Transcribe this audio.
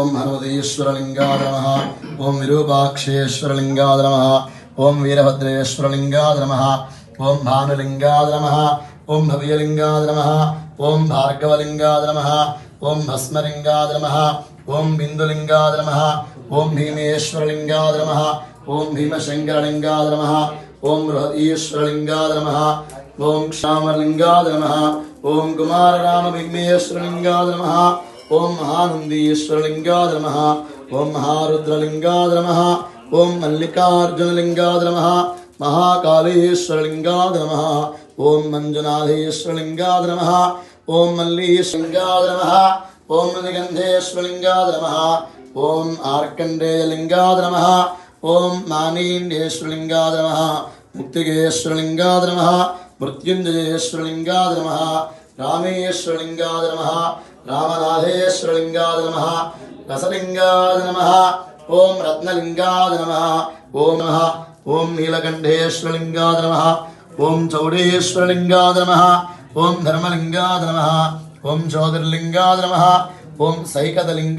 ओम हनुमतीश्वरलिंगाय नमः। ओम विरूपाक्षेश्वरलिंगाय नमः। ओम वीरभद्रेश्वरलिंगाय नमः। ओम भानुलिंगाय नमः। ओम भव्यलिंगाय नमः। ओम भार्गवलिंगाय नमः। ओम भस्मलिंगाय नमः। ओम बिंदुलिंगाय नमः। ओम भीमेश्वरलिंगाय नमः। ओम भीमशंकरलिंगाय नमः। ओम बृहदीश्वरलिंगाय नमः। ओम श्यामलिंगाय नमः। ओम कुमाररामभीमेश्वरलिंगाय नमः। ओम महानंदीश्वरलिंगाय नमः। ओम महारुद्रलिंगाय नमः। ओम मल्लिकार्जुनलिंगाय नमः। महाकालेश्वरलिंगाय नमः। ओम मंजुनाथेश्वरलिंगाय नमः। ओम मल्लीश्वरलिंगाय नमः। ओम निगंधेश्वरलिंगाय नमः। ओम आर्कंडेयलिंगाय नमः। ओम मानीण्डेश्वरलिंगाय नमः। मुक्तिकेश्वरलिंगाय नमः। मृत्युंजयेश्वरलिंगाय नमः। रामेश्वरलिंगाय नमः। रामनाथेश्वरलिंगाय नमः। रसलिंगाय नमः। ओम रत्नलिंगाय नमः। ओम ओम नीलकंठेश्वरलिंगाय नमः। ओम चौडेश्वरलिंगाय नमः। ओम धर्मलिंगाय नमः। ओम ज्योतिर्लिंगाय नमः। ओम सैकतलिंगाय